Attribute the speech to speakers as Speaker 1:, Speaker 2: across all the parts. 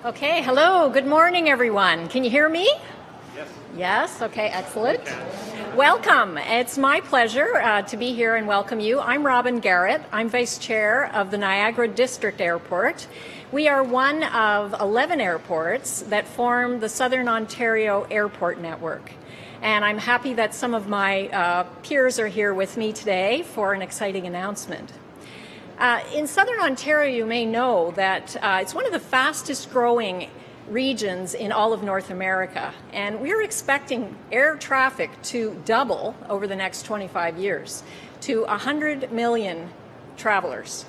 Speaker 1: Okay, hello, good morning everyone. Can you hear me?
Speaker 2: Yes.
Speaker 1: Yes, okay, excellent. Welcome. It's my pleasure to be here and welcome you. I'm Robin Garrett. I'm Vice Chair of the Niagara District Airport. We are one of 11 airports that form the Southern Ontario Airport Network. And I'm happy that some of my peers are here with me today for an exciting announcement. In Southern Ontario, you may know that it's one of the fastest growing regions in all of North America, and we're expecting air traffic to double over the next 25 years to 100 million travelers.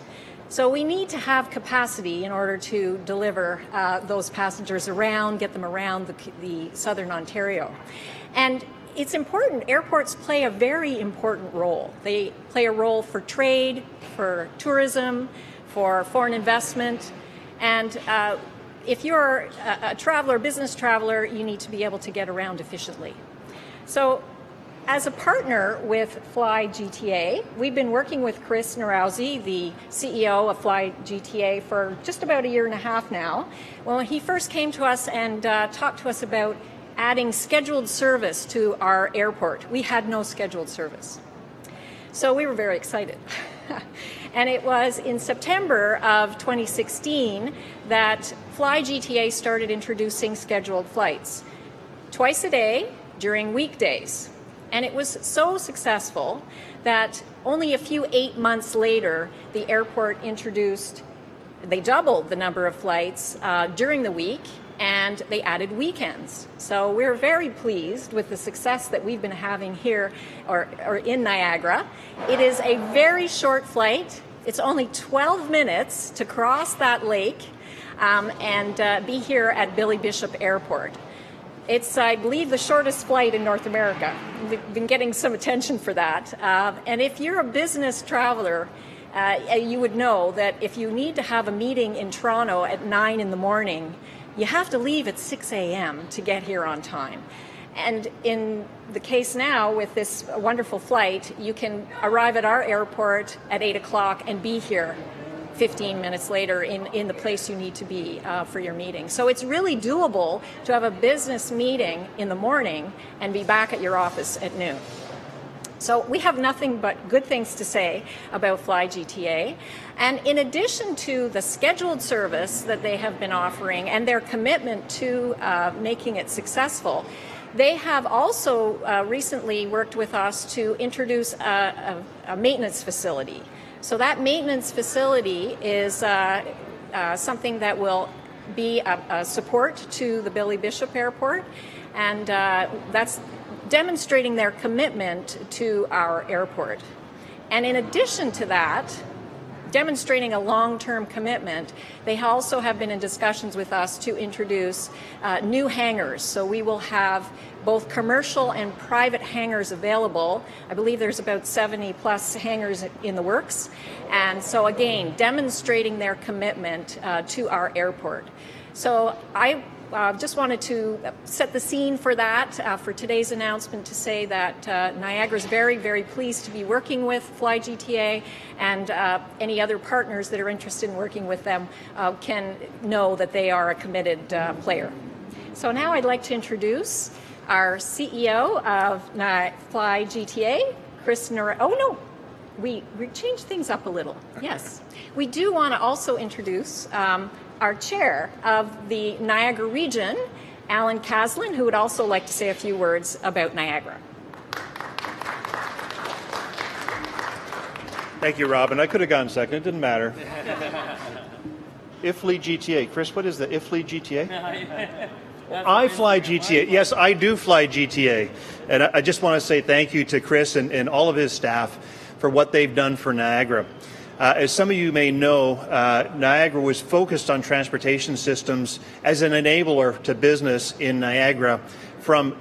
Speaker 1: So we need to have capacity in order to deliver those passengers around, get them around the Southern Ontario. And it's important. Airports play a very important role. They play a role for trade, for tourism, for foreign investment. And if you're a traveler, business traveler, you need to be able to get around efficiently. So as a partner with FlyGTA, we've been working with Chris Narouzi, the CEO of FlyGTA, for just about a year and a half now. When he first came to us and talked to us about adding scheduled service to our airport. We had no scheduled service. So we were very excited. And it was in September of 2016 that FlyGTA started introducing scheduled flights twice a day during weekdays. And it was so successful that only a few 8 months later, the airport they doubled the number of flights during the week, and they added weekends. So we're very pleased with the success that we've been having here or in Niagara. It is a very short flight. It's only 12 minutes to cross that lake and be here at Billy Bishop Airport. It's, I believe, the shortest flight in North America. We've been getting some attention for that. And if you're a business traveler, you would know that if you need to have a meeting in Toronto at 9 in the morning, you have to leave at 6 a.m. to get here on time. And in the case now with this wonderful flight, you can arrive at our airport at 8 o'clock and be here 15 minutes later in the place you need to be for your meeting. So it's really doable to have a business meeting in the morning and be back at your office at noon. So we have nothing but good things to say about FlyGTA. And in addition to the scheduled service that they have been offering and their commitment to making it successful, they have also recently worked with us to introduce a maintenance facility. So that maintenance facility is something that will be a support to the Billy Bishop Airport, and that's demonstrating their commitment to our airport. And in addition to that, demonstrating a long-term commitment, they also have been in discussions with us to introduce new hangars. So we will have both commercial and private hangars available. I believe there's about 70 plus hangars in the works. And so again, demonstrating their commitment to our airport. So I just wanted to set the scene for that, for today's announcement, to say that Niagara is very, very pleased to be working with FlyGTA, and any other partners that are interested in working with them can know that they are a committed player. So now I'd like to introduce our CEO of FlyGTA, Chris Narouzi. Oh no, we changed things up a little. Yes, we do want to also introduce our chair of the Niagara region, Alan Caslin, who would also like to say a few words about Niagara.
Speaker 2: Thank you, Robin. I could have gone second. It didn't matter. FlyGTA. Chris, what is the FlyGTA? I fly GTA. Yes, I do fly GTA. And I just want to say thank you to Chris and all of his staff for what they've done for Niagara. As some of you may know, Niagara was focused on transportation systems as an enabler to business in Niagara. From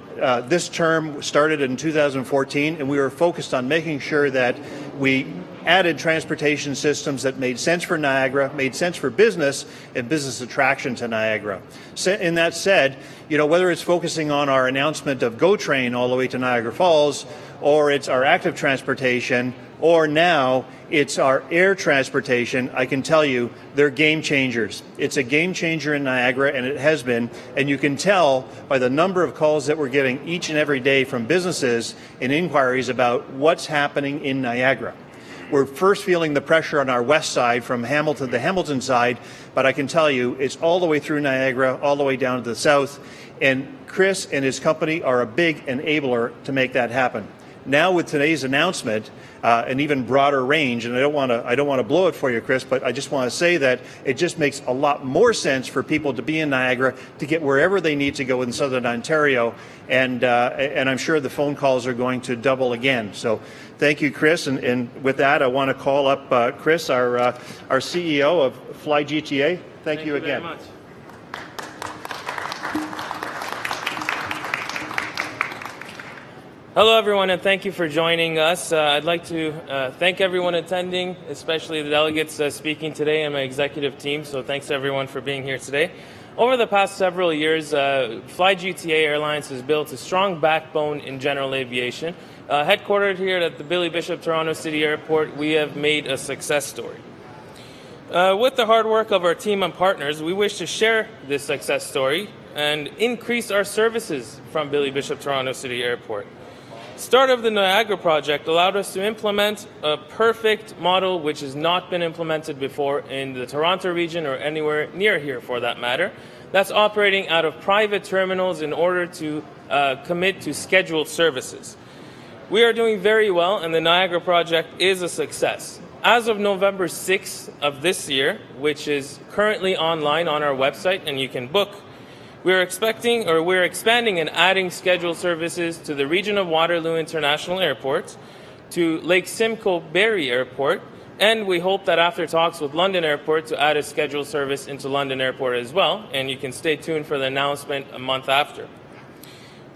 Speaker 2: this term started in 2014, and we were focused on making sure that we added transportation systems that made sense for Niagara, made sense for business and business attraction to Niagara. In that said, whether it's focusing on our announcement of GO Train all the way to Niagara Falls, or it's our active transportation, or now it's our air transportation, I can tell you they're game changers. It's a game changer in Niagara, and it has been, and you can tell by the number of calls that we're getting each and every day from businesses and inquiries about what's happening in Niagara. We're first feeling the pressure on our west side from Hamilton, the Hamilton side, but I can tell you it's all the way through Niagara, all the way down to the south, and Chris and his company are a big enabler to make that happen. Now with today's announcement, an even broader range, and I don't want to blow it for you, Chris, but I just want to say that it just makes a lot more sense for people to be in Niagara, to get wherever they need to go in Southern Ontario, and I'm sure the phone calls are going to double again. So thank you, Chris, and with that, I want to call up Chris, our CEO of FlyGTA. Thank you again.
Speaker 3: Very much. Hello, everyone, and thank you for joining us. I'd like to thank everyone attending, especially the delegates speaking today and my executive team. So thanks, everyone, for being here today. Over the past several years, FlyGTA Airlines has built a strong backbone in general aviation. Headquartered here at the Billy Bishop Toronto City Airport, we have made a success story. With the hard work of our team and partners, we wish to share this success story and increase our services from Billy Bishop Toronto City Airport. Start of the Niagara project allowed us to implement a perfect model which has not been implemented before in the Toronto region or anywhere near here for that matter. That's operating out of private terminals in order to commit to scheduled services. We are doing very well, and the Niagara project is a success. As of November 6th of this year, which is currently online on our website and you can book, we're expanding and adding scheduled services to the region of Waterloo International Airport, to Lake Simcoe Barrie Airport, and we hope that after talks with London Airport to add a scheduled service into London Airport as well, and you can stay tuned for the announcement a month after.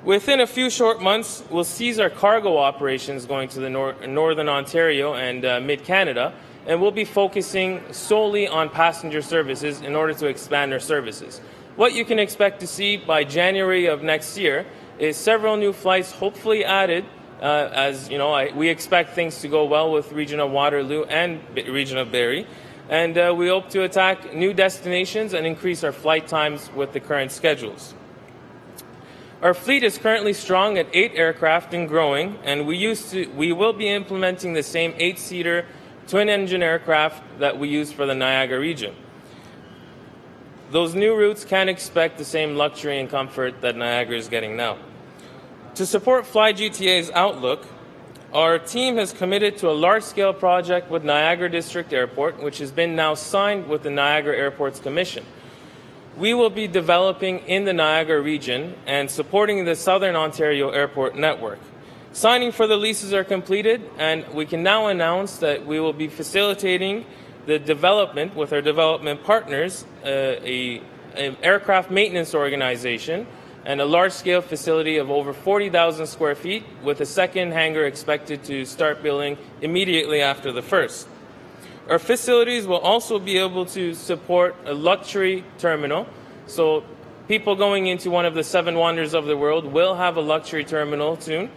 Speaker 3: Within a few short months, we'll cease our cargo operations going to the Northern Ontario and mid-Canada, and we'll be focusing solely on passenger services in order to expand our services. What you can expect to see by January of next year is several new flights hopefully added, as you know, we expect things to go well with region of Waterloo and region of Barrie, and we hope to attack new destinations and increase our flight times with the current schedules. Our fleet is currently strong at 8 aircraft and growing, and we will be implementing the same 8-seater twin-engine aircraft that we use for the Niagara region. Those new routes can expect the same luxury and comfort that Niagara is getting now. To support FlyGTA's outlook, our team has committed to a large-scale project with Niagara District Airport, which has been now signed with the Niagara Airports Commission. We will be developing in the Niagara region and supporting the Southern Ontario Airport network. Signing for the leases are completed, and we can now announce that we will be facilitating the development with our development partners, an aircraft maintenance organization, and a large-scale facility of over 40,000 square feet with a second hangar expected to start building immediately after the first. Our facilities will also be able to support a luxury terminal, so people going into one of the 7 wonders of the world will have a luxury terminal soon.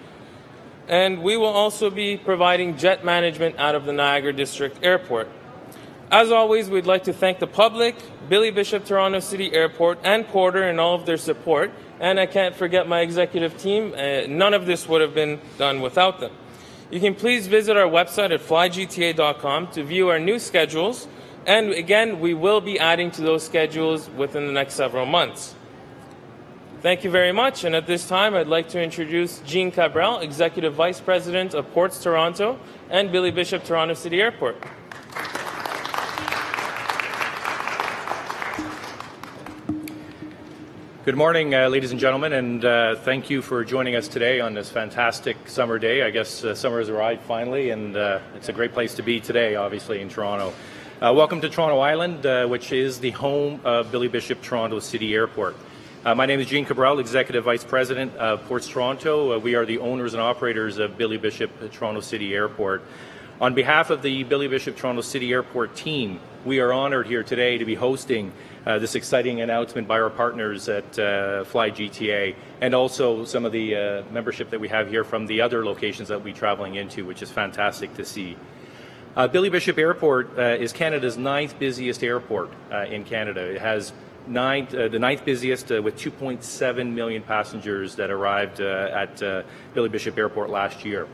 Speaker 3: And we will also be providing jet management out of the Niagara District Airport. As always, we'd like to thank the public, Billy Bishop Toronto City Airport, and Porter and all of their support. And I can't forget my executive team. None of this would have been done without them. You can please visit our website at flygta.com to view our new schedules. And again, we will be adding to those schedules within the next several months. Thank you very much. And at this time, I'd like to introduce Jean Cabral, Executive Vice President of Ports Toronto and Billy Bishop Toronto City Airport.
Speaker 4: Good morning, ladies and gentlemen, and thank you for joining us today on this fantastic summer day. I guess summer has arrived finally, and it's a great place to be today, obviously, in Toronto. Welcome to Toronto Island, which is the home of Billy Bishop Toronto City Airport. My name is Jean Cabral, Executive Vice President of Ports Toronto. We are the owners and operators of Billy Bishop Toronto City Airport. On behalf of the Billy Bishop Toronto City Airport team, we are honored here today to be hosting this exciting announcement by our partners at FlyGTA, and also some of the membership that we have here from the other locations that we'll be traveling into, which is fantastic to see. Billy Bishop Airport is Canada's 9th busiest airport in Canada. It has the ninth busiest with 2.7 million passengers that arrived at Billy Bishop Airport last year.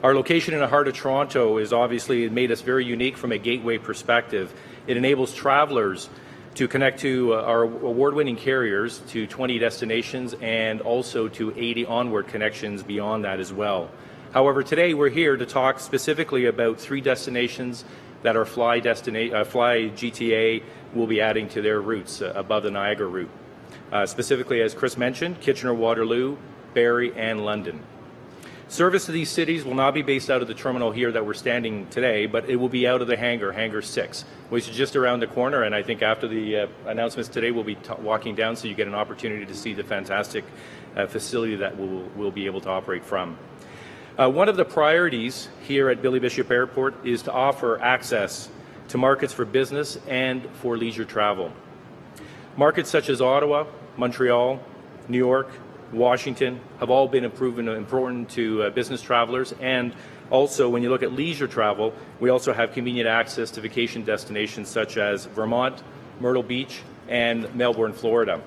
Speaker 4: Our location in the heart of Toronto is obviously made us very unique from a gateway perspective. It enables travelers to connect to our award-winning carriers to 20 destinations and also to 80 onward connections beyond that as well. However, today we're here to talk specifically about 3 destinations that our FlyGTA will be adding to their routes above the Niagara route. Specifically, as Chris mentioned, Kitchener-Waterloo, Barrie, and London. Service to these cities will not be based out of the terminal here that we're standing today, but it will be out of the hangar 6, which is just around the corner, and I think after the announcements today we'll be walking down so you get an opportunity to see the fantastic facility that we'll be able to operate from. One of the priorities here at Billy Bishop Airport is to offer access to markets for business and for leisure travel. Markets such as Ottawa, Montreal, New York, Washington have all been important to business travelers, and also when you look at leisure travel, we also have convenient access to vacation destinations such as Vermont, Myrtle Beach, and Melbourne, Florida.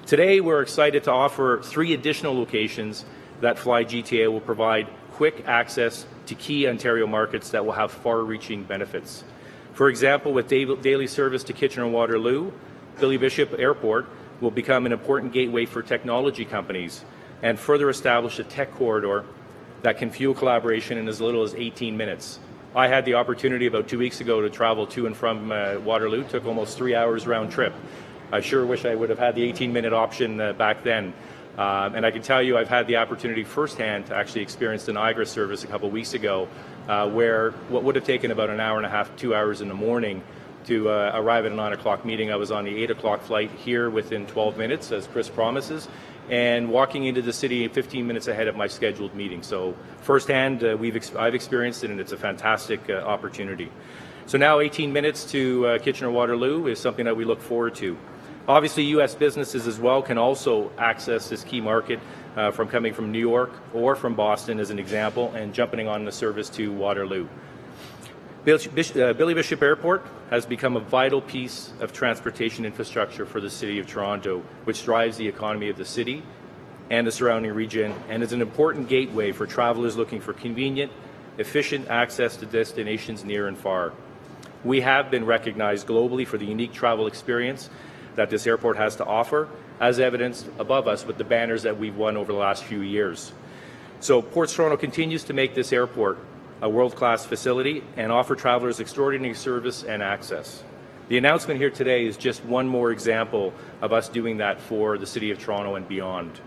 Speaker 4: Today we're excited to offer 3 additional locations that FlyGTA will provide quick access to key Ontario markets that will have far-reaching benefits. For example, with daily service to Kitchener-Waterloo, Billy Bishop Airport will become an important gateway for technology companies and further establish a tech corridor that can fuel collaboration in as little as 18 minutes. I had the opportunity about 2 weeks ago to travel to and from Waterloo. It took almost 3 hours round trip. I sure wish I would have had the 18-minute option back then. And I can tell you I've had the opportunity firsthand to actually experience the Niagara service a couple weeks ago, where what would have taken about an hour and a half, 2 hours in the morning to arrive at a 9 o'clock meeting. I was on the 8 o'clock flight here within 12 minutes, as Chris promises, and walking into the city 15 minutes ahead of my scheduled meeting. So firsthand, I've experienced it, and it's a fantastic opportunity. So now 18 minutes to Kitchener-Waterloo is something that we look forward to. Obviously, U.S. businesses as well can also access this key market from coming from New York or from Boston, as an example, and jumping on the service to Waterloo. Billy Bishop Airport has become a vital piece of transportation infrastructure for the City of Toronto, which drives the economy of the city and the surrounding region, and is an important gateway for travelers looking for convenient, efficient access to destinations near and far. We have been recognized globally for the unique travel experience that this airport has to offer, as evidenced above us with the banners that we've won over the last few years. So Ports Toronto continues to make this airport a world-class facility and offer travelers extraordinary service and access. The announcement here today is just one more example of us doing that for the City of Toronto and beyond.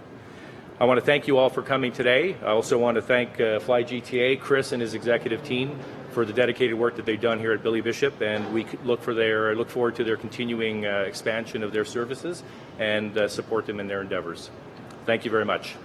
Speaker 4: I want to thank you all for coming today. I also want to thank FlyGTA, Chris and his executive team for the dedicated work that they've done here at Billy Bishop, and we look forward to their continuing expansion of their services and support them in their endeavors. Thank you very much.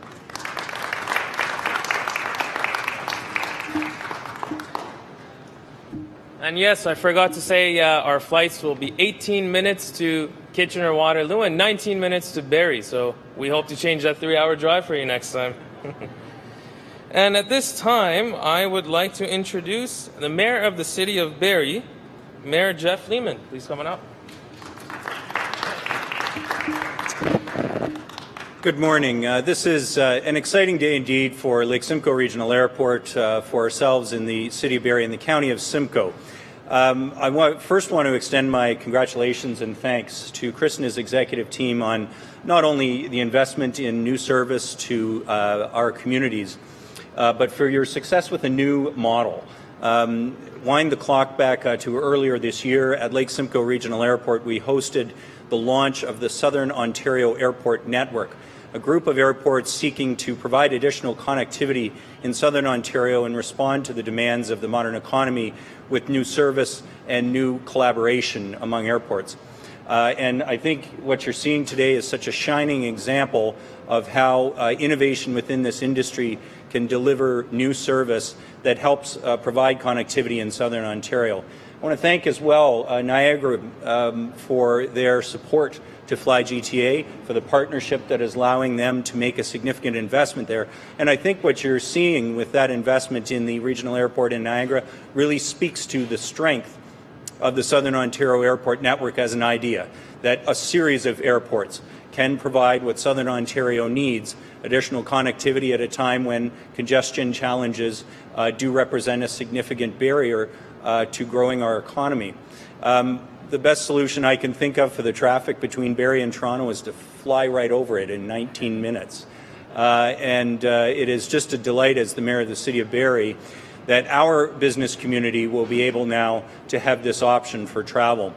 Speaker 3: And yes, I forgot to say our flights will be 18 minutes to Kitchener-Waterloo and 19 minutes to Barrie, so we hope to change that 3-hour drive for you next time. And at this time, I would like to introduce the Mayor of the City of Barrie, Mayor Jeff Lehman. Please come on up.
Speaker 5: Good morning. This is an exciting day indeed for Lake Simcoe Regional Airport, for ourselves in the City of Barrie and the County of Simcoe. I first want to extend my congratulations and thanks to Chris and his executive team on not only the investment in new service to our communities, but for your success with a new model. Wind the clock back to earlier this year at Lake Simcoe Regional Airport, we hosted the launch of the Southern Ontario Airport Network, a group of airports seeking to provide additional connectivity in Southern Ontario and respond to the demands of the modern economy with new service and new collaboration among airports. And I think what you're seeing today is such a shining example of how innovation within this industry can deliver new service that helps provide connectivity in Southern Ontario. I want to thank as well Niagara for their support to FlyGTA, for the partnership that is allowing them to make a significant investment there. And I think what you're seeing with that investment in the regional airport in Niagara really speaks to the strength of the Southern Ontario Airport network as an idea, that a series of airports can provide what Southern Ontario needs, additional connectivity at a time when congestion challenges do represent a significant barrier to growing our economy. The best solution I can think of for the traffic between Barrie and Toronto is to fly right over it in 19 minutes. It is just a delight as the Mayor of the City of Barrie that our business community will be able now to have this option for travel.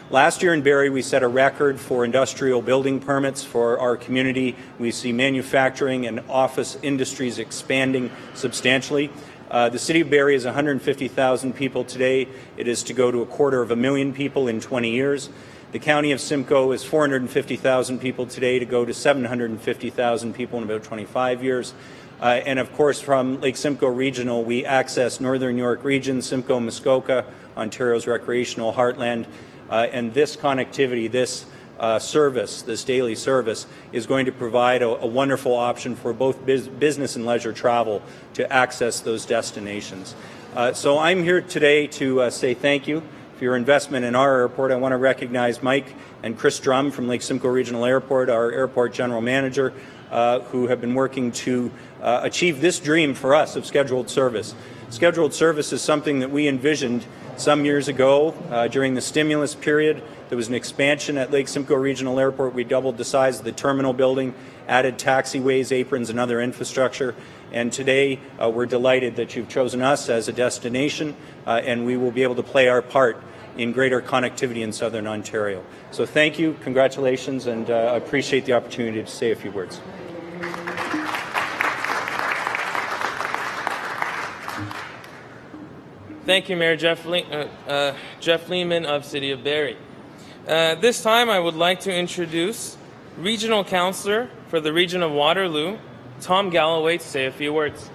Speaker 5: Last year in Barrie, we set a record for industrial building permits for our community. We see manufacturing and office industries expanding substantially. The City of Barrie is 150,000 people today. It is to go to 250,000 people in 20 years. The County of Simcoe is 450,000 people today to go to 750,000 people in about 25 years. And of course, from Lake Simcoe Regional, we access Northern York Region, Simcoe, Muskoka, Ontario's recreational heartland. And this connectivity, this service, this daily service, is going to provide a wonderful option for both business and leisure travel to access those destinations. So I'm here today to say thank you for your investment in our airport. I want to recognize Mike and Chris Drum from Lake Simcoe Regional Airport, our airport general manager, who have been working to achieve this dream for us of scheduled service. Scheduled service is something that we envisioned some years ago during the stimulus period. There was an expansion at Lake Simcoe Regional Airport. We doubled the size of the terminal building, added taxiways, aprons, and other infrastructure. And today, we're delighted that you've chosen us as a destination, and we will be able to play our part in greater connectivity in Southern Ontario. So thank you, congratulations, and I appreciate the opportunity to say a few words.
Speaker 3: Thank you, Mayor Jeff Lehman of City of Barrie. This time I would like to introduce Regional Councillor for the Region of Waterloo, Tom Galloway, to say a few words.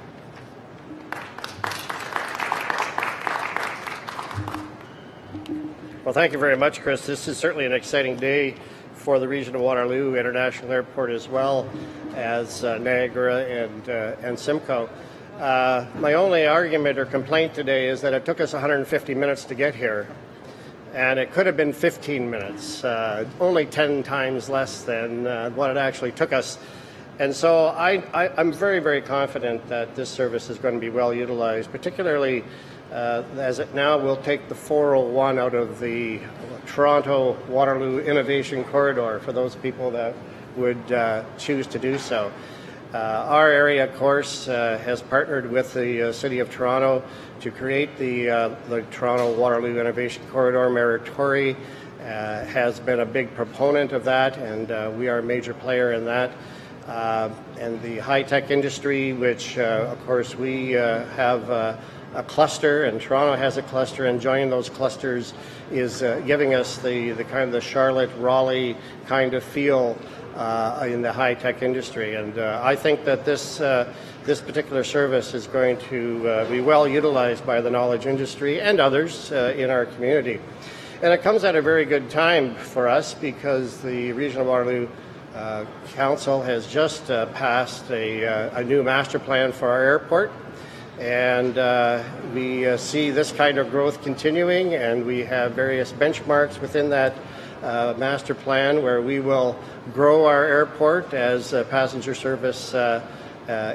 Speaker 6: Well, thank you very much, Chris. This is certainly an exciting day for the Region of Waterloo International Airport, as well as Niagara and Simcoe. My only argument or complaint today is that it took us 150 minutes to get here, and it could have been 15 minutes, only 10 times less than what it actually took us. And so I'm very, very confident that this service is going to be well utilized, particularly as it now will take the 401 out of the Toronto Waterloo Innovation Corridor for those people that would choose to do so. Our area, of course, has partnered with the City of Toronto to create the Toronto Waterloo Innovation Corridor. Mayor Tory has been a big proponent of that, and we are a major player in that. And the high-tech industry, which, of course, we have a cluster, and Toronto has a cluster, and joining those clusters is giving us the kind of the Charlotte, Raleigh kind of feel in the high-tech industry. And I think that this particular service is going to be well utilized by the knowledge industry and others in our community. And it comes at a very good time for us because the Region of Waterloo Council has just passed a new master plan for our airport. And we see this kind of growth continuing, and we have various benchmarks within that master plan where we will grow our airport as passenger service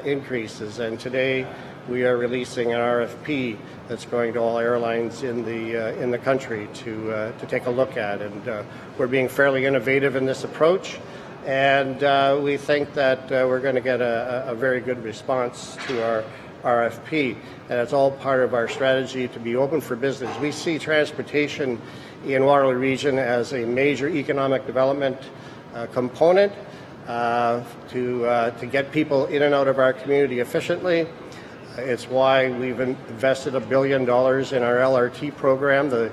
Speaker 6: increases. And today we are releasing an RFP that's going to all airlines in the country to take a look at. And we're being fairly innovative in this approach, and we think that we're going to get a very good response to our RFP, and it's all part of our strategy to be open for business. We see transportation in Waterloo Region as a major economic development component to get people in and out of our community efficiently. It's why we've invested $1 billion in our LRT program, the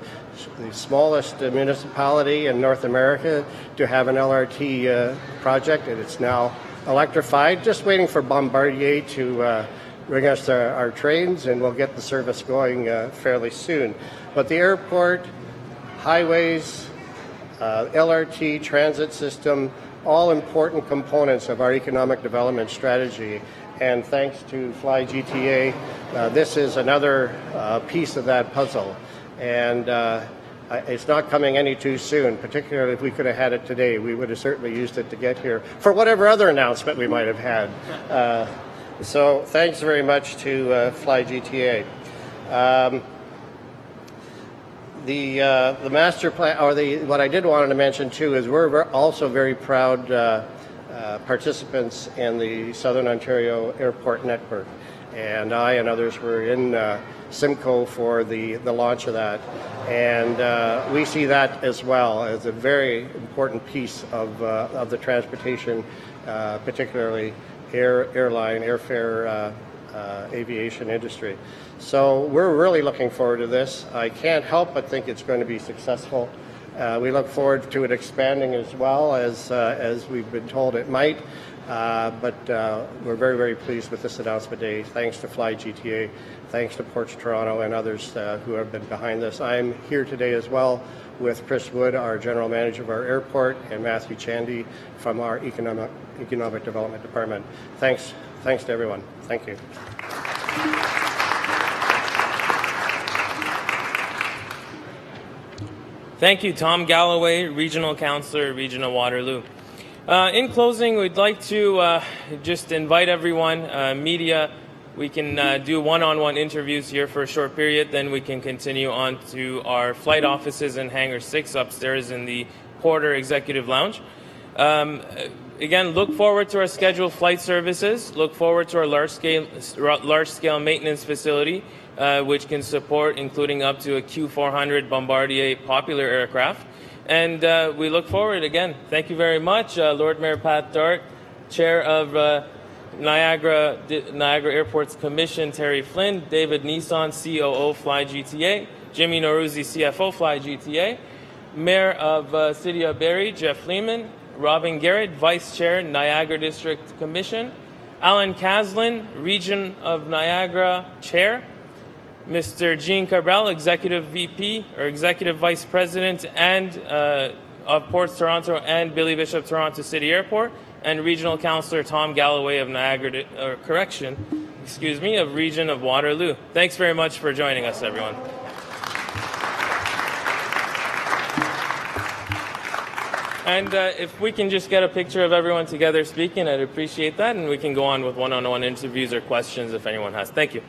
Speaker 6: smallest municipality in North America to have an LRT project, and it's now electrified, just waiting for Bombardier to bring us our trains, and we'll get the service going fairly soon. But the airport, highways, LRT, transit system, all important components of our economic development strategy. And thanks to FlyGTA, this is another piece of that puzzle. And it's not coming any too soon, particularly if we could have had it today. We would have certainly used it to get here for whatever other announcement we might have had. So thanks very much to FlyGTA. The master plan, or what I did want to mention too, is we're also very proud participants in the Southern Ontario Airport Network, and I and others were in Simcoe for the launch of that, and we see that as well as a very important piece of the transportation, particularly airfare aviation industry. So we're really looking forward to this. I can't help but think it's going to be successful. We look forward to it expanding as well as we've been told it might. But we're very, very pleased with this announcement today. Thanks to FlyGTA, thanks to Ports Toronto and others who have been behind this. I'm here today as well with Chris Wood, our General Manager of our airport, and Matthew Chandy from our Economic Development Department. Thanks to everyone. Thank you.
Speaker 3: Thank you, Tom Galloway, Regional Councillor, Region of Waterloo. In closing, we'd like to just invite everyone, media, we can do one-on-one interviews here for a short period, then we can continue on to our flight offices in Hangar 6 upstairs in the Porter Executive Lounge. Again, look forward to our scheduled flight services, look forward to our large-scale maintenance facility, which can support including up to a Q400 Bombardier popular aircraft. And we look forward again. Thank you very much, Lord Mayor Pat Dart, Chair of Niagara Airports Commission Terry Flynn, David Nissan, COO FlyGTA, Jimmy Noruzzi, CFO FlyGTA, Mayor of City of Barrie Jeff Lehman, Robin Garrett, Vice Chair Niagara District Commission, Alan Caslin, Region of Niagara Chair, Mr. Jean Cabral, Executive VP or Executive Vice President and of Ports Toronto and Billy Bishop Toronto City Airport, and Regional Councillor Tom Galloway of of Region of Waterloo. Thanks very much for joining us, everyone. And if we can just get a picture of everyone together speaking, I'd appreciate that, and we can go on with one-on-one interviews or questions if anyone has. Thank you.